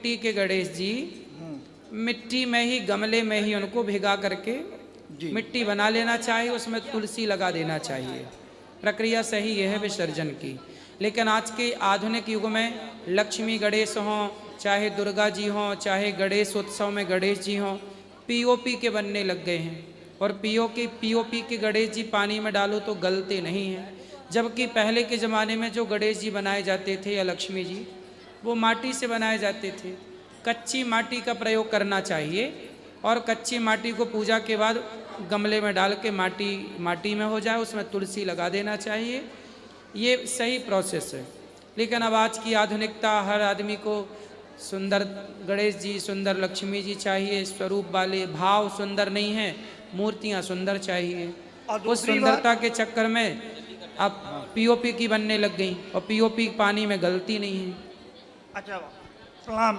मिट्टी के गणेश जी मिट्टी में ही, गमले में ही उनको भिगा करके मिट्टी बना लेना चाहिए, उसमें तुलसी लगा देना चाहिए। प्रक्रिया सही यह है विसर्जन की। लेकिन आज के आधुनिक युग में लक्ष्मी गणेश हों, चाहे दुर्गा जी हों, चाहे गणेश उत्सव में गणेश जी हों, पीओपी के बनने लग गए हैं। और पीओपी के गणेश जी पानी में डालो तो गलते नहीं हैं। जबकि पहले के ज़माने में जो गणेश जी बनाए जाते थे या लक्ष्मी जी, वो माटी से बनाए जाते थे। कच्ची माटी का प्रयोग करना चाहिए और कच्ची माटी को पूजा के बाद गमले में डाल के माटी में हो जाए, उसमें तुलसी लगा देना चाहिए। ये सही प्रोसेस है। लेकिन अब आज की आधुनिकता, हर आदमी को सुंदर गणेश जी, सुंदर लक्ष्मी जी चाहिए, स्वरूप वाले, भाव सुंदर नहीं है, मूर्तियाँ सुंदर चाहिए। उस सुंदरता के चक्कर में अब पीओपी की बनने लग गई और पीओपी पानी में गलती नहीं है। अच्छा, प्रणाम।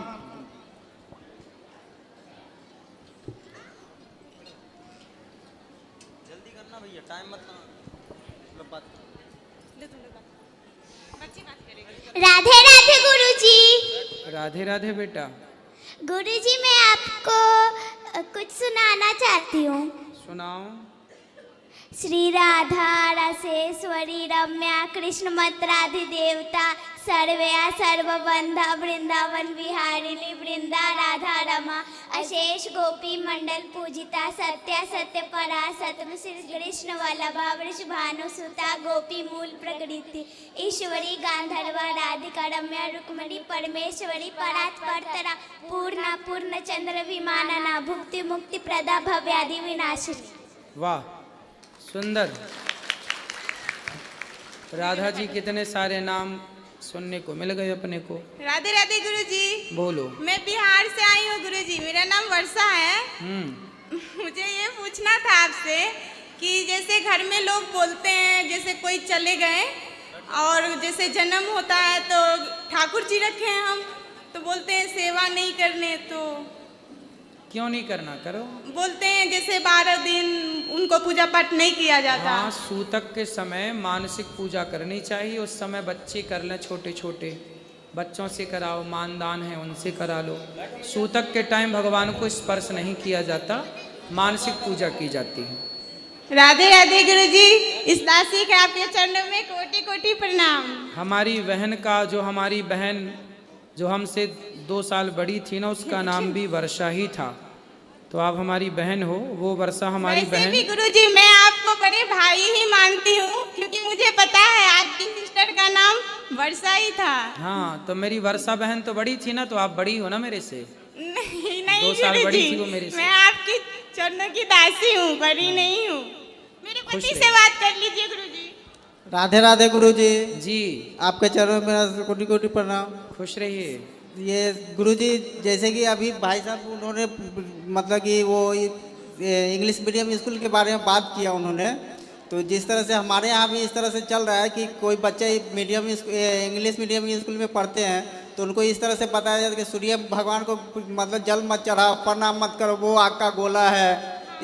जल्दी करना भैया, टाइम मत राधे राधे गुरुजी। राधे राधे बेटा। गुरुजी मैं आपको कुछ सुनाना चाहती हूँ। सुनाओ। श्री राधा रसेश्वरी रम्या कृष्ण मत राधि देवता सर्वया सर्वबंधा वृंदावन विहारिणी वृंदा राधा रमा अशेष गोपी मंडल पूजिता सत्या सत्य परासत श्री कृष्ण वल्लभा वृष भानुसुता गोपी मूल प्रकृति ईश्वरी गांधर्वा राधिका रम्या रुक्मणी परमेश्वरी परात् परतरा पूर्णा पूर्ण चंद्र विमानना भुक्ति मुक्ति प्रदा भव्यादि विनाशिनी। वाह, सुंदर। राधा जी कितने सारे नाम सुनने को मिल गए अपने को। राधे राधे गुरुजी। बोलो। मैं बिहार से आई हूँ गुरुजी, मेरा नाम वर्षा है। मुझे ये पूछना था आपसे कि जैसे घर में लोग बोलते हैं, जैसे कोई चले गए और जैसे जन्म होता है तो ठाकुर जी रखे हैं हम, तो बोलते हैं सेवा नहीं करने, तो क्यों नहीं करना, करो। बोलते हैं जैसे 12 दिन उनको पूजा पाठ नहीं किया जाता। हाँ, सूतक के समय मानसिक पूजा करनी चाहिए। उस समय बच्चे कर लें, छोटे छोटे बच्चों से कराओ, मानदान है उनसे करा लो। सूतक के टाइम भगवान को स्पर्श नहीं किया जाता, मानसिक पूजा की जाती है। राधे राधे गुरुजी, इस दासी के आपके चरणों में कोटि कोटि प्रणाम। हमारी बहन का, जो हमारी बहन जो हमसे 2 साल बड़ी थी ना, उसका नाम भी वर्षा ही था। तो आप हमारी बहन हो, वो वर्षा हमारी बहन। भी गुरुजी मैं आपको बड़े भाई ही मानती हूँ, क्योंकि मुझे पता है आपकी सिस्टर का नाम वर्षा ही था। हाँ, तो मेरी वर्षा बहन तो बड़ी थी ना, तो आप बड़ी हो ना मेरे से। नहीं 2 साल बड़ी थी वो मेरे से। मैं आपकी चरणों की दासी हूँ, बड़ी नहीं हूँ। मेरे पति से बात कर लीजिए गुरुजी। राधे राधे गुरुजी जी, आपके चरणों में मेरा कोटि कोटि प्रणाम। खुश रहिए। ये गुरुजी, जैसे कि अभी भाई साहब उन्होंने मतलब कि वो इंग्लिश मीडियम स्कूल के बारे में बात किया उन्होंने, तो जिस तरह से हमारे यहाँ भी इस तरह से चल रहा है कि कोई बच्चे इंग्लिश मीडियम स्कूल में पढ़ते हैं तो उनको इस तरह से बताया जाता है कि सूर्य भगवान को मतलब जल मत चढ़ाओ, प्रणाम मत करो, वो आग का गोला है।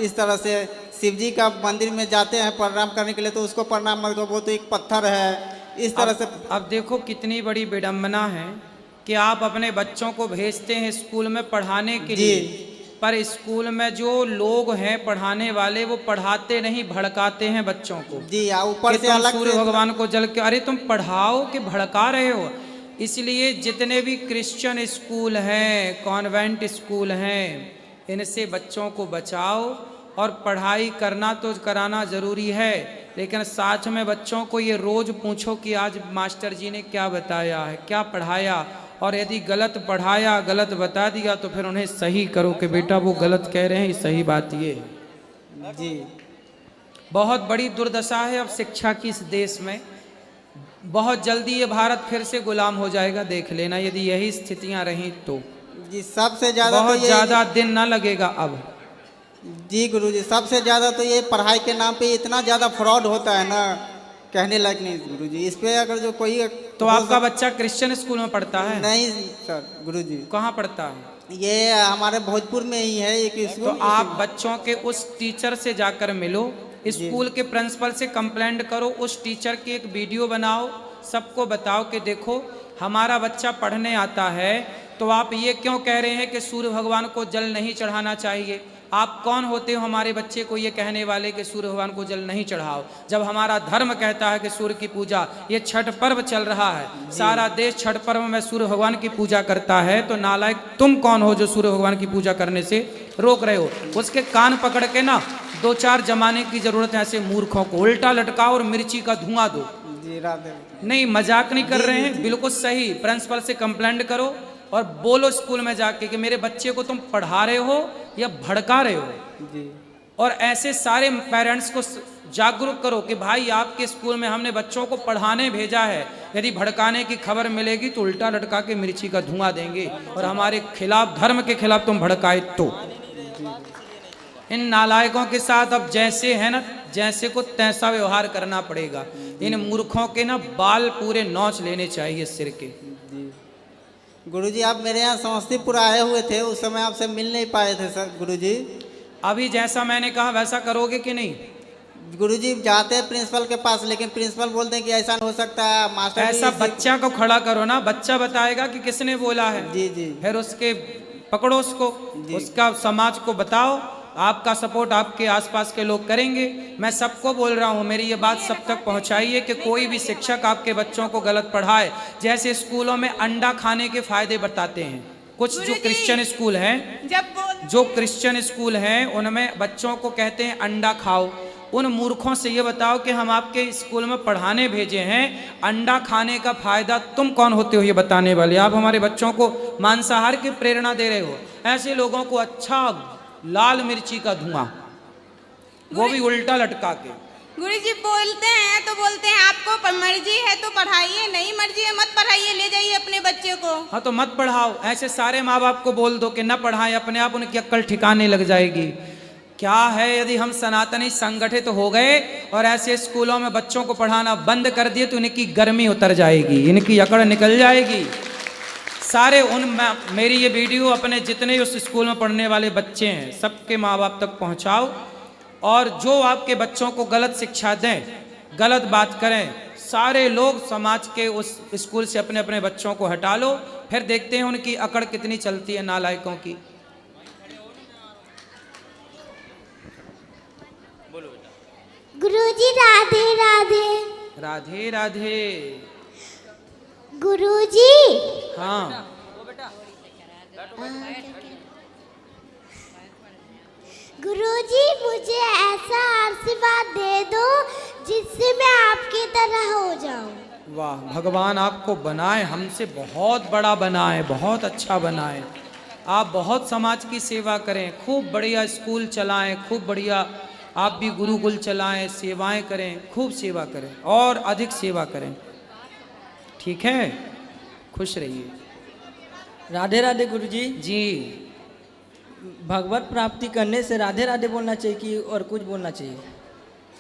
इस तरह से शिव जी का मंदिर में जाते हैं प्रणाम करने के लिए, तो उसको प्रणाम मत करो, वो तो एक पत्थर है। इस तरह से अब देखो कितनी बड़ी विडंबना है कि आप अपने बच्चों को भेजते हैं स्कूल में पढ़ाने के लिए, पर स्कूल में जो लोग हैं पढ़ाने वाले, वो पढ़ाते नहीं, भड़काते हैं बच्चों को। जी, ऊपर से अलग सूर्य भगवान को जल के, अरे तुम पढ़ाओ कि भड़का रहे हो। इसलिए जितने भी क्रिश्चियन स्कूल हैं, कॉन्वेंट स्कूल हैं, इनसे बच्चों को बचाओ। और पढ़ाई करना तो कराना ज़रूरी है, लेकिन साथ में बच्चों को ये रोज़ पूछो कि आज मास्टर जी ने क्या बताया है, क्या पढ़ाया, और यदि गलत पढ़ाया, गलत बता दिया तो फिर उन्हें सही करो कि बेटा वो गलत कह रहे हैं, सही बात ये है। जी, बहुत बड़ी दुर्दशा है अब शिक्षा की इस देश में। बहुत जल्दी ये भारत फिर से गुलाम हो जाएगा, देख लेना, यदि यही स्थितियां रहीं तो। जी, सबसे ज़्यादा बहुत ज़्यादा दिन ना लगेगा अब। जी गुरुजी, सबसे ज़्यादा तो ये पढ़ाई के नाम पे इतना ज़्यादा फ्रॉड होता है ना, कहने लायक नहीं गुरुजी। इस पे अगर जो कोई तो आपका बच्चा क्रिश्चियन स्कूल में पढ़ता है? नहीं सर गुरुजी। कहाँ पढ़ता है? ये हमारे भोजपुर में ही है एक स्कूल। तो आप बच्चों के उस टीचर से जाकर मिलो, स्कूल के प्रिंसिपल से कंप्लेंट करो, उस टीचर की एक वीडियो बनाओ, सबको बताओ कि देखो हमारा बच्चा पढ़ने आता है तो आप ये क्यों कह रहे हैं कि सूर्य भगवान को जल नहीं चढ़ाना चाहिए? आप कौन होते हो हमारे बच्चे को ये कहने वाले कि सूर्य भगवान को जल नहीं चढ़ाओ, जब हमारा धर्म कहता है कि सूर्य की पूजा, ये छठ पर्व चल रहा है, सारा देश छठ पर्व में सूर्य भगवान की पूजा करता है, तो नालायक तुम कौन हो जो सूर्य भगवान की पूजा करने से रोक रहे हो? उसके कान पकड़ के ना 2-4 जमाने की जरूरत है ऐसे मूर्खों को, उल्टा लटकाओ और मिर्ची का धुआं दो। जी राधे। नहीं, मजाक नहीं कर रहे हैं, बिल्कुल सही। प्रिंसिपल से कंप्लेंट करो और बोलो स्कूल में जाके कि मेरे बच्चे को तुम पढ़ा रहे हो या भड़का रहे हो। जी। और ऐसे सारे पेरेंट्स को जागरूक करो कि भाई आपके स्कूल में हमने बच्चों को पढ़ाने भेजा है, यदि भड़काने की खबर मिलेगी तो उल्टा लटका के मिर्ची का धुआं देंगे और हमारे खिलाफ, धर्म के खिलाफ तुम भड़काए तो। इन नालायकों के साथ अब जैसे है ना, जैसे को तैसा व्यवहार करना पड़ेगा। इन मूर्खों के ना बाल पूरे नौच लेने चाहिए सिर के। गुरुजी, आप मेरे यहाँ समस्तीपुर आए हुए थे, उस समय आपसे मिल नहीं पाए थे सर गुरुजी। अभी जैसा मैंने कहा वैसा करोगे कि नहीं? गुरुजी जाते हैं प्रिंसिपल के पास, लेकिन प्रिंसिपल बोलते हैं कि ऐसा हो सकता है, मास्टर ऐसा बच्चा को खड़ा करो ना, बच्चा बताएगा कि किसने बोला है। जी जी। फिर उसके पकड़ो उसको, उसका समाज को बताओ, आपका सपोर्ट आपके आसपास के लोग करेंगे। मैं सबको बोल रहा हूँ, मेरी ये बात सब तक पहुँचाइए कि कोई भी शिक्षक आपके बच्चों को गलत पढ़ाए। जैसे स्कूलों में अंडा खाने के फायदे बताते हैं कुछ जो क्रिश्चियन स्कूल हैं, जो क्रिश्चियन स्कूल हैं उनमें बच्चों को कहते हैं अंडा खाओ। उन मूर्खों से ये बताओ कि हम आपके स्कूल में पढ़ाने भेजे हैं, अंडा खाने का फायदा तुम कौन होते हो ये बताने वाले? आप हमारे बच्चों को मांसाहार की प्रेरणा दे रहे हो। ऐसे लोगों को अच्छा लाल मिर्ची का धुआं, वो भी उल्टा लटका के। गुरुजी बोलते हैं तो बोलते हैं आपको मर्जी है तो पढ़ाइए, नहीं मर्जी है मत पढ़ाइए, ले जाइए अपने बच्चे को। हाँ तो मत पढ़ाओ। ऐसे सारे माँ बाप को बोल दो कि न पढ़ाएं, अपने आप उनकी अक्ल ठिकाने लग जाएगी। क्या है, यदि हम सनातनी संगठित हो गए और ऐसे स्कूलों में बच्चों को पढ़ाना बंद कर दिए तो इनकी गर्मी उतर जाएगी, इनकी अकड़ निकल जाएगी। सारे मेरी ये वीडियो अपने जितने उस स्कूल में पढ़ने वाले बच्चे हैं सबके माँ बाप तक पहुँचाओ, और जो आपके बच्चों को गलत शिक्षा दें, गलत बात करें, सारे लोग समाज के उस स्कूल से अपने अपने बच्चों को हटा लो। फिर देखते हैं उनकी अकड़ कितनी चलती है नालायकों की। गुरुजी राधे राधे। राधे राधे। गुरुजी। हाँ गुरुजी, मुझे ऐसा आशीर्वाद दे दो जिससे मैं आपकी तरह हो जाऊं। वाह, भगवान आपको बनाए, हमसे बहुत बड़ा बनाए, बहुत अच्छा बनाए। आप बहुत समाज की सेवा करें, खूब बढ़िया स्कूल चलाएं, खूब बढ़िया आप भी गुरुकुल चलाएं, सेवाएं करें, खूब सेवा करें और अधिक सेवा करें। ठीक है, खुश रहिए। राधे राधे गुरुजी। जी, भगवत प्राप्ति करने से राधे राधे बोलना चाहिए कि और कुछ बोलना चाहिए?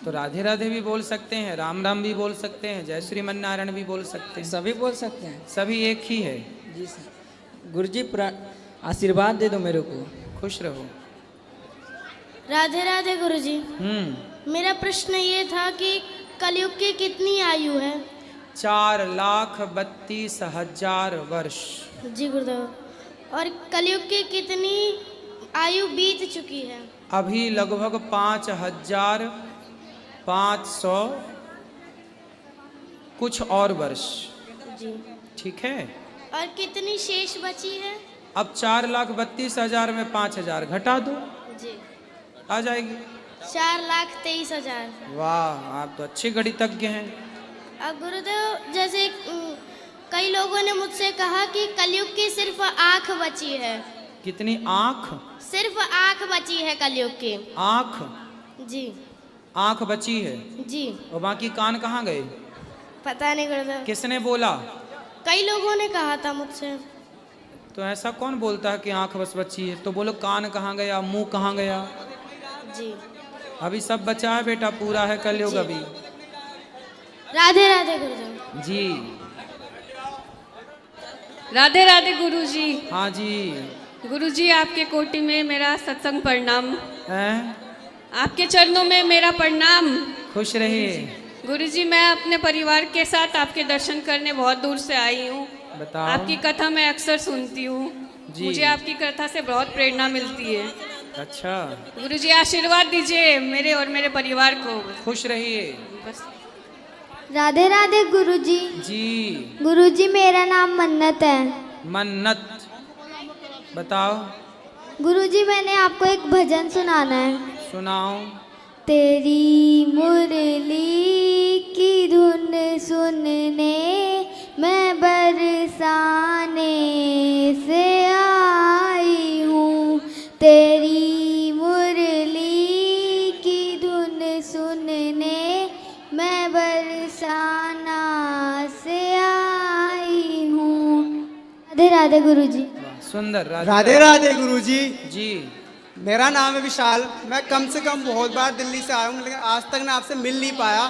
तो राधे राधे भी बोल सकते हैं, राम राम भी बोल सकते हैं, जय श्रीमन नारायण भी बोल सकते हैं, सभी बोल सकते हैं। सभी एक ही है। जी सर। गुरुजी आशीर्वाद दे दो मेरे को। खुश रहो। राधे राधे गुरुजी। मेरा प्रश्न ये था कि कलयुग की कितनी आयु है? 4,32,000 वर्ष। जी गुरुदेव। और कलयुग की कितनी आयु बीत चुकी है? अभी लगभग 5,500 कुछ और वर्ष। जी ठीक है। और कितनी शेष बची है? अब 4,32,000 में 5,000 घटा दो, जी आ जाएगी। 4,23,000। वाह, आप तो अच्छे गणितज्ञ हैं। गुरुदेव, जैसे कई लोगों ने मुझसे कहा कि कलयुग की सिर्फ आंख बची है। कितनी आंख? सिर्फ आंख बची है कलयुग की। आंख? जी, आंख बची है। जी। और बाकी कान कहाँ गए? पता नहीं गुरुदेव। किसने बोला? कई लोगों ने कहा था मुझसे। तो ऐसा कौन बोलता है कि आंख बस बची है? तो बोलो कान कहाँ गया, मुंह कहाँ गया? जी, अभी सब बचा है बेटा, पूरा है कलयुग अभी। राधे राधे गुरुदेव। जी। राधे राधे गुरुजी। हाँ जी। गुरुजी, आपके कोटि में मेरा सत्संग प्रणाम। हैं? आपके चरणों में मेरा प्रणाम। खुश रहिए। गुरुजी, मैं अपने परिवार के साथ आपके दर्शन करने बहुत दूर से आई हूँ। बताओ। आपकी कथा मैं अक्सर सुनती हूँ। जी। मुझे आपकी कथा से बहुत प्रेरणा मिलती है। अच्छा, गुरुजी आशीर्वाद दीजिए मेरे और मेरे परिवार को। खुश रहिए। बस। राधे राधे गुरुजी। जी। गुरुजी मेरा नाम मन्नत है। मन्नत, बताओ। गुरुजी मैंने आपको एक भजन सुनाना है। सुनाओ। तेरी मुरली की धुन सुनने मैं बरसाने से आई हूँ। तेरी मुरली की धुन सुनने मैं बरसाना से आई हूँ। राधे राधे गुरुजी। सुंदर। राधे राधे गुरुजी। जी। मेरा नाम है विशाल। मैं कम से कम बहुत बार दिल्ली से आया हूँ, लेकिन आज तक मैं आपसे मिल नहीं पाया।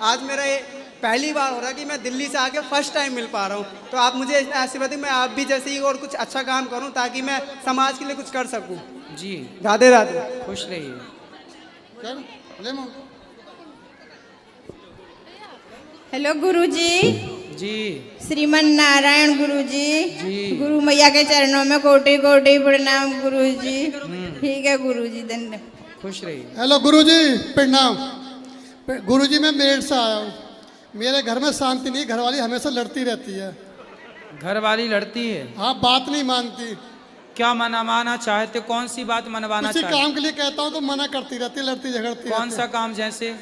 आज मेरा ये पहली बार हो रहा है कि मैं दिल्ली से आके फर्स्ट टाइम मिल पा रहा हूँ। तो आप मुझे आशीर्वाद दें, मैं आप भी जैसे ही और कुछ अच्छा काम करूँ ताकि मैं समाज के लिए कुछ कर सकूँ। जी। राधे राधे। खुश रहिए। हेलो गुरुजी। जी। श्रीमन नारायण गुरुजी। जी। गुरु मैया के चरणों में कोटि कोटि प्रणाम गुरुजी। ठीक है गुरुजी, धन्यवाद। खुश रहिए। हेलो गुरुजी, प्रणाम। गुरुजी मैं मेरठ से आया हूँ। मेरे घर में शांति नहीं, घरवाली हमेशा लड़ती रहती है। घर वाली लड़ती है? हाँ, बात नहीं मानती। क्या मनवाना चाहते, कौन सी बात मनवाना किसी चाहते? काम के लिए कहता हूँ तो मना करती रहती, लड़ती झगड़ती। कौन सा काम? जैसे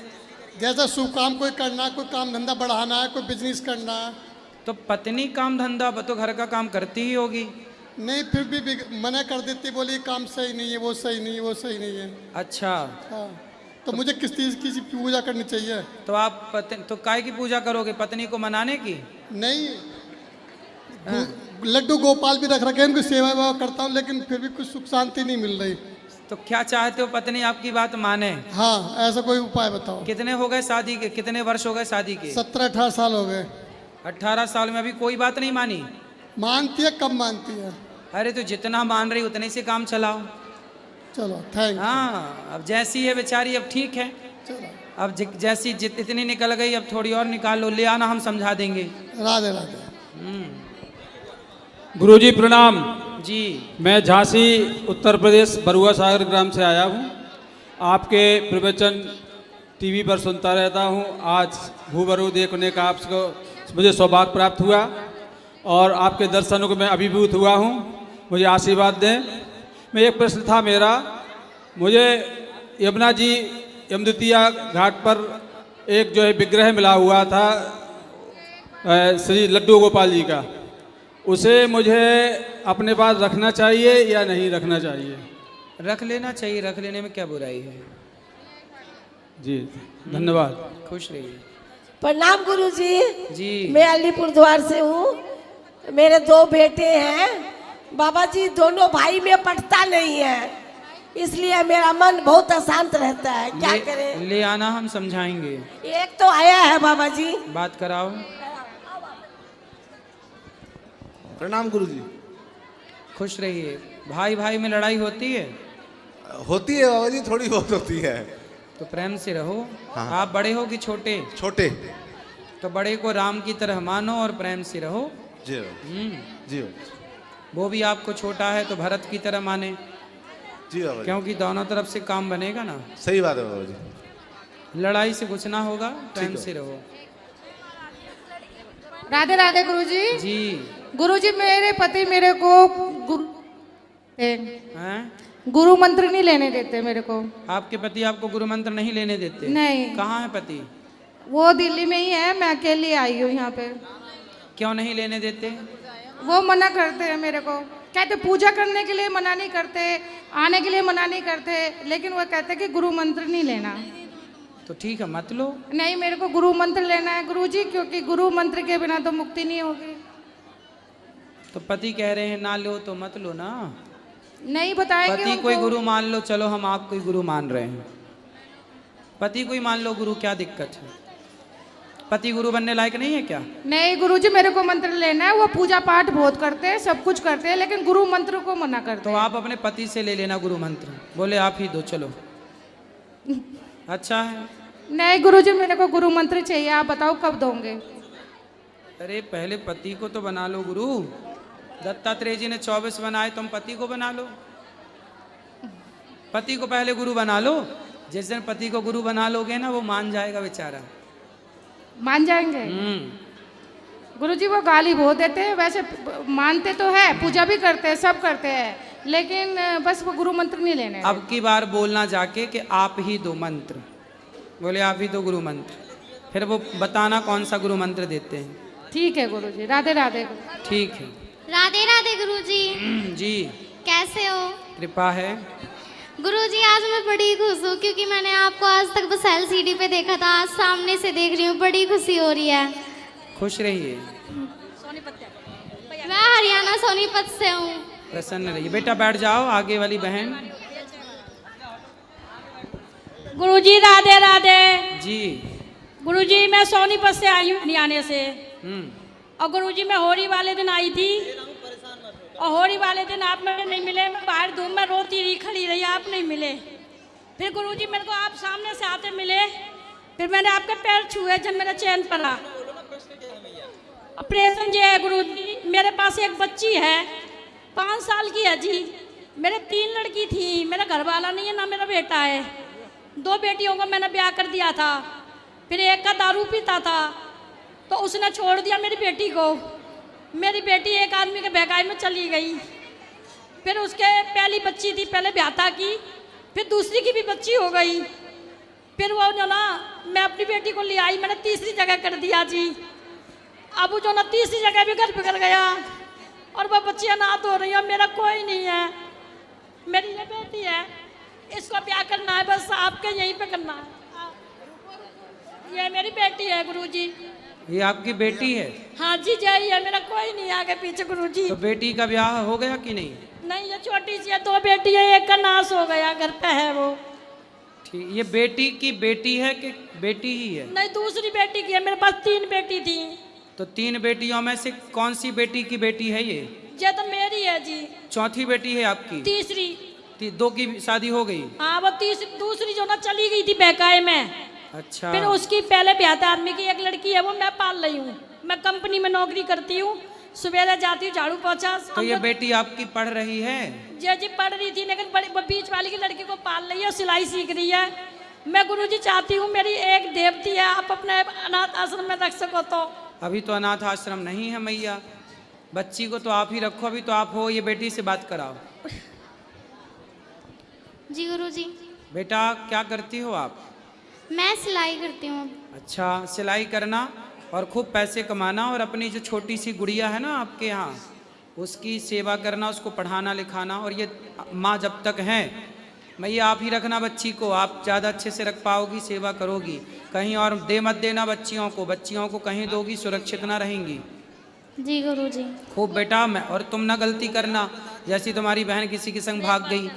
जैसे शुभ काम कोई करना, कोई काम धंधा बढ़ाना है, कोई बिजनेस करना है। तो पत्नी काम धंधा तो घर का काम करती ही होगी। नहीं, फिर भी मना कर देती, बोली काम सही नहीं है, वो सही नहीं है, वो सही नहीं है। अच्छा। हाँ, तो मुझे किस चीज़ की पूजा करनी चाहिए? तो आप तो काय की पूजा करोगे? पत्नी को मनाने की? नहीं, लड्डू गोपाल भी रख रखे हैं, उनकी सेवा वेवा करता हूँ, लेकिन फिर भी कुछ सुख शांति नहीं मिल रही। तो क्या चाहते हो पत्नी आपकी बात माने? हाँ, ऐसा कोई उपाय बताओ। कितने हो गए शादी के, कितने वर्ष हो गए शादी के? 17-18 साल हो गए। 18 साल में अभी कोई बात नहीं मानी? मानती है, कब मानती है। अरे तो जितना मान रही उतने से काम चलाओ। चलो, थैंक यू। हाँ, अब जैसी है बेचारी, अब ठीक है। चलो, अब जैसी इतनी निकल गई, अब थोड़ी और निकाल लो, ले आना, हम समझा देंगे। राधे राधे। गुरुजी प्रणाम। जी। मैं झांसी उत्तर प्रदेश बरुआ सागर ग्राम से आया हूँ। आपके प्रवचन टीवी पर सुनता रहता हूँ। आज भूबरू देखने का आपको मुझे सौभाग्य प्राप्त हुआ और आपके दर्शनों को मैं अभिभूत हुआ हूँ। मुझे आशीर्वाद दें। मैं एक प्रश्न था मेरा, मुझे यमुना जी यमद्वितीया घाट पर एक जो है विग्रह मिला हुआ था श्री लड्डू गोपाल जी का, उसे मुझे अपने पास रखना चाहिए या नहीं रखना चाहिए? रख लेना चाहिए, रख लेने में क्या बुराई है। जी धन्यवाद। खुश रहिए। प्रणाम गुरुजी। जी। मैं अलीपुर द्वार से हूँ। मेरे 2 बेटे हैं। बाबा जी दोनों भाई में पटता नहीं है, इसलिए मेरा मन बहुत अशांत रहता है। क्या करें? ले आना, हम समझाएंगे। एक तो आया है बाबा जी। बात कराओ। प्रणाम गुरुजी। खुश रहिए। भाई भाई में लड़ाई होती है? होती है बाबा जी, थोड़ी बहुत होती है। तो प्रेम से रहो। हाँ। आप बड़े हो कि छोटे? छोटे। तो बड़े को राम की तरह मानो और प्रेम से रहो। जी जी। वो भी आपको छोटा है तो भरत की तरह माने। जी बाबा जी। क्योंकि दोनों तरफ से काम बनेगा ना। सही बात है बाबा जी। लड़ाई से कुछ ना होगा, प्रेम से रहो। राधे राधे गुरुजी। जी। गुरुजी मेरे पति मेरे को गुरु मंत्र नहीं लेने देते मेरे को। आपके पति आपको गुरु मंत्र नहीं लेने देते? नहीं। कहाँ है पति? वो दिल्ली में ही है, मैं अकेली आई हूँ यहाँ पे। क्यों नहीं लेने देते? वो मना करते हैं मेरे को, कहते पूजा करने के लिए मना नहीं करते, आने के लिए मना नहीं करते, लेकिन वो कहते कि गुरु मंत्र नहीं लेना। तो ठीक है, मत लो। नहीं, मेरे को गुरु मंत्र लेना है गुरुजी, क्योंकि गुरु मंत्र के बिना तो मुक्ति नहीं होगी। तो पति कह रहे हैं ना लो तो मत लो ना। नहीं बताएंगे पति कोई गुरु मान लो, चलो हम आपको ही गुरु मान रहे हैं। पति कोई मान लो गुरु, क्या दिक्कत है? पति गुरु बनने लायक नहीं है क्या? नहीं गुरुजी, मेरे को मंत्र लेना है। वो पूजा पाठ बहुत करते हैं, सब कुछ करते हैं, लेकिन गुरु मंत्र को मना करते तो आप अपने पति से ले लेना गुरु मंत्र। बोले आप ही दो, चलो। अच्छा है। नहीं गुरुजी, मेरे को गुरु मंत्र चाहिए। आप बताओ कब दोगे? अरे पहले पति को तो बना लो गुरु। दत्तात्रेय जी ने 24 बनाए, तुम पति को बना लो। पति को पहले गुरु बना लो। जिस दिन पति को गुरु बना लोगे ना, वो मान जाएगा बेचारा। मान जाएंगे? गुरुजी वो गाली बहुत देते हैं, वैसे मानते तो है, पूजा भी करते हैं, सब करते हैं, लेकिन बस वो गुरु मंत्र नहीं लेने। अब की बार बोलना जाके कि आप ही दो मंत्र, बोले आप ही दो गुरु मंत्र, फिर वो बताना कौन सा गुरु मंत्र देते हैं। ठीक है गुरुजी, राधे राधे। ठीक है, राधे राधे गुरुजी। जी कैसे हो? कृपा है गुरुजी। आज मैं बड़ी खुश हूँ क्योंकि मैंने आपको आज तक बस LCD पे देखा था, आज सामने से देख रही हूँ, बड़ी खुशी हो रही है। खुश रहिए। मैं हरियाणा सोनीपत से हूँ। प्रसन्न रहिए। बेटा बैठ जाओ, आगे वाली बहन। गुरुजी राधे राधे। जी गुरुजी मैं सोनीपत से आई हूँ हरियाणा से। और गुरुजी मैं होली वाले दिन आई थी, और होली वाले दिन आप मेरे नहीं मिले। मैं बाहर धूप में रोती रही, खड़ी रही, आप नहीं मिले। फिर गुरुजी मेरे को आप सामने से आते मिले, फिर मैंने आपके पैर छुए जब मेरा चैन पड़ा। ऑपरेशन जो है गुरुजी, मेरे पास एक बच्ची है 5 साल की है जी। मेरे 3 लड़की थी, मेरा घर वाला नहीं है ना मेरा बेटा है। 2 बेटियों को मैंने ब्याह कर दिया था, फिर एक का दारू पीता था तो उसने छोड़ दिया मेरी बेटी को। मेरी बेटी एक आदमी के बहकाई में चली गई। फिर उसके पहली बच्ची थी, पहले ब्याहता की, फिर दूसरी की भी बच्ची हो गई। फिर वो जो ना मैं अपनी बेटी को ले आई, मैंने तीसरी जगह कर दिया जी। अब जो ना तीसरी जगह भी घर बिगड़ गया और वह बच्चियां अनाथ हो रही है। मेरा कोई नहीं है, मेरी ये बेटी है, इसको ब्याह करना है, बस आपके यहीं पे करना है। ये मेरी बेटी है गुरुजी। ये आपकी बेटी है? हाँ जी जय है, मेरा कोई नहीं आगे पीछे गुरुजी। तो बेटी का ब्याह हो गया कि नहीं? नहीं, ये छोटी सी है, 2 बेटी है, एक का नाश हो गया, घर पे है वो। ठीक, ये बेटी की बेटी है कि बेटी ही है? नहीं, दूसरी बेटी की है। मेरे पास 3 बेटी थी। तो 3 बेटियों में से कौन सी बेटी की बेटी है ये? ये तो मेरी है जी। चौथी बेटी है आपकी? तीसरी। 2 की शादी हो गई? हाँ, वो दूसरी जो ना चली गई थी बहकाए में। अच्छा। फिर उसकी पहले ब्याहता आदमी की एक लड़की है, वो मैं पाल रही हूँ। मैं कंपनी में नौकरी करती हूँ, सवेरे जाती हूँ, झाड़ू पोछा। तो ये बेटी आपकी पढ़ रही है? जी पढ़ रही थी, लेकिन बीच वाली की लड़की को पाल रही है, सिलाई सीख रही है। मैं गुरुजी चाहती हूँ मेरी एक देवती है, आप अपने अनाथ आश्रम में रख सको तो। अभी तो अनाथ आश्रम नहीं है मैया, बच्ची को तो आप ही रखो। अभी तो आप हो, ये बेटी से बात कराओ। जी गुरुजी। बेटा क्या करती हो आप? मैं सिलाई करती हूँ। अच्छा, सिलाई करना और खूब पैसे कमाना, और अपनी जो छोटी सी गुड़िया है ना आपके यहाँ, उसकी सेवा करना, उसको पढ़ाना लिखाना। और ये माँ जब तक हैं, मैया आप ही रखना बच्ची को, आप ज़्यादा अच्छे से रख पाओगी, सेवा करोगी। कहीं और दे मत देना बच्चियों को कहीं दोगी, सुरक्षित ना रहेंगी। जी गुरुजी। खूब बेटा। मैं और तुम ना गलती करना, जैसी तुम्हारी बहन किसी के संग भाग गई,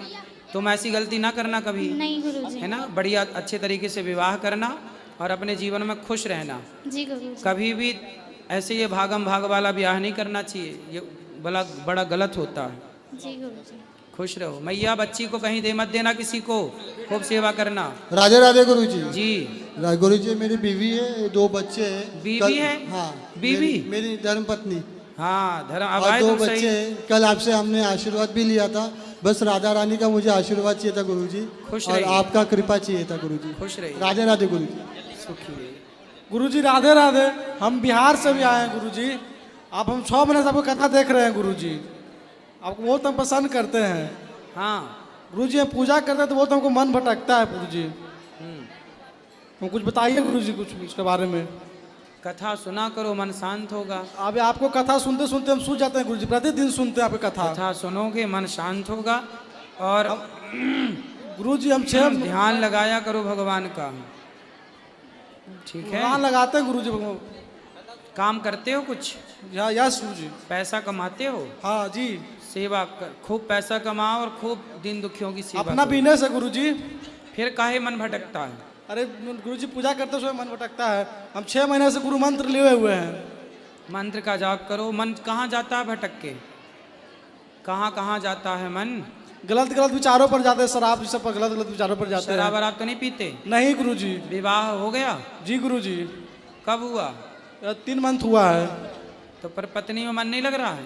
तुम ऐसी गलती ना करना कभी। नहीं गुरुजी। है ना, बढ़िया अच्छे तरीके से विवाह करना और अपने जीवन में खुश रहना। जी गुरुजी। कभी भी ऐसे ये भागम भाग वाला ब्याह नहीं करना चाहिए, ये बड़ा गलत होता है। जी गुरुजी। खुश रहो। मैया बच्ची को कहीं दे मत देना किसी को, खूब सेवा करना। राधे राधे गुरुजी। जी गुरुजी, मेरी बीवी है, 2 बच्चे हैं। बीवी है? हाँ बीवी मेरी धर्म पत्नी। हाँ धर्म। अब और आए 2 तुम बच्चे सही। हैं। कल आपसे हमने आशीर्वाद भी लिया था, बस राधा रानी का मुझे आशीर्वाद चाहिए था गुरुजी, खुश और रहिए। आपका कृपा चाहिए था गुरुजी। खुश रहिए। राधे राधे गुरुजी। सुखी रहिए। गुरुजी राधे राधे। हम बिहार से भी आए हैं गुरुजी। आप हम 6 महीने से आपको कथा देख रहे हैं गुरुजी, आपको बहुत हम पसंद करते हैं। हाँ गुरुजी, हम पूजा करते हैं तो बहुत हमको मन भटकता है गुरुजी। हम कुछ बताइए गुरुजी, कुछ उसके बारे में। कथा सुना करो, मन शांत होगा। अभी आपको कथा सुनते सुनते हम सूझ जाते हैं गुरुजी, प्रतिदिन सुनते हैं आपकी कथा सुनोगे मन शांत होगा। और गुरुजी हम 6 ध्यान लगाया करो भगवान का, ठीक है? ध्यान लगाते हैं गुरुजी। काम करते हो कुछ? यस गुरुजी। पैसा कमाते हो? हाँ जी। सेवा खूब पैसा कमाओ और खूब दिन दुखियों की सेवा अपना बिजनेस है गुरुजी। फिर काहे मन भटकता है? अरे गुरुजी, पूजा करते समय मन भटकता है। हम 6 महीने से गुरु मंत्र लिए हुए हैं। मंत्र का जाप करो। मन कहाँ जाता है भटक के? कहाँ जाता है मन? गलत विचारों पर जाते हैं, शराब सब पर गलत विचारों पर जाते हैं। शराब वराब तो नहीं पीते? नहीं गुरुजी। विवाह हो गया? जी गुरुजी। कब हुआ? 3 मंथ हुआ है। तो पर पत्नी में मन नहीं लग रहा है?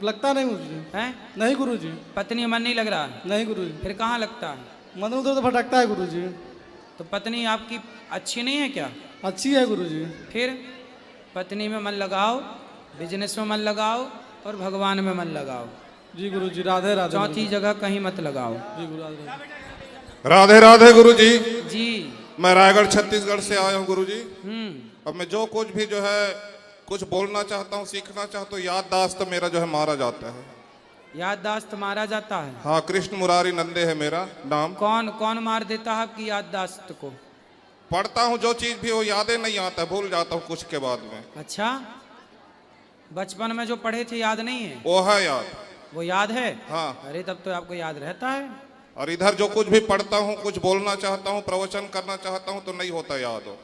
लगता नहीं मुझे। हैं? नहीं गुरुजी। पत्नी में मन नहीं लग रहा है? नहीं गुरुजी। फिर कहाँ लगता है? मन उधर तो भटकता है गुरुजी। तो पत्नी आपकी अच्छी नहीं है क्या? अच्छी है गुरुजी। फिर पत्नी में मन लगाओ, बिजनेस में मन लगाओ और भगवान में मन लगाओ। जी गुरुजी। राधे राधे। चौथी जगह कहीं मत लगाओ। जी गुरु राधे। राधे राधे गुरुजी। जी। मैं रायगढ़ छत्तीसगढ़ से आया हूँ गुरुजी। अब मैं जो कुछ भी जो है कुछ बोलना चाहता हूँ, सीखना चाहता हूँ, याददाश्त मेरा जो है मारा जाता है। याददाश्त मारा जाता है? हाँ, कृष्ण मुरारी नंदे है मेरा नाम। कौन कौन मार देता है आपकी याददाश्त को? पढ़ता हूँ जो चीज भी हो यादें नहीं आता, भूल जाता हूँ कुछ के बाद में। अच्छा, बचपन में जो पढ़े थे याद नहीं है? वो है याद। वो याद है? हाँ। अरे तब तो आपको याद रहता है। और इधर जो कुछ भी पढ़ता हूँ, कुछ बोलना चाहता हूँ, प्रवचन करना चाहता हूँ तो नहीं होता याद हो।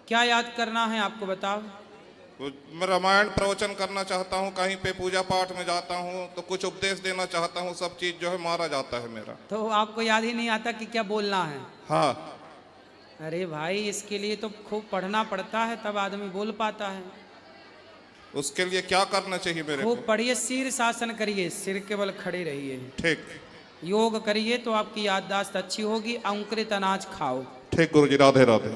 क्या याद करना है आपको बताओ? मैं रामायण प्रवचन करना चाहता हूँ, कहीं पे पूजा पाठ में जाता हूँ तो कुछ उपदेश देना चाहता हूँ, सब चीज जो है मारा जाता है मेरा। तो आपको याद ही नहीं आता कि क्या बोलना है? हाँ। अरे भाई, इसके लिए तो खूब पढ़ना पड़ता है, तब आदमी बोल पाता है। उसके लिए क्या करना चाहिए मेरे को? खूब पढ़िए, शीर्षासन करिए, सिर के बल खड़े रहिए। ठीक। योग करिए तो आपकी याददाश्त अच्छी होगी। अंकुरित अनाज खाओ। ठीक गुरुजी। राधे राधे।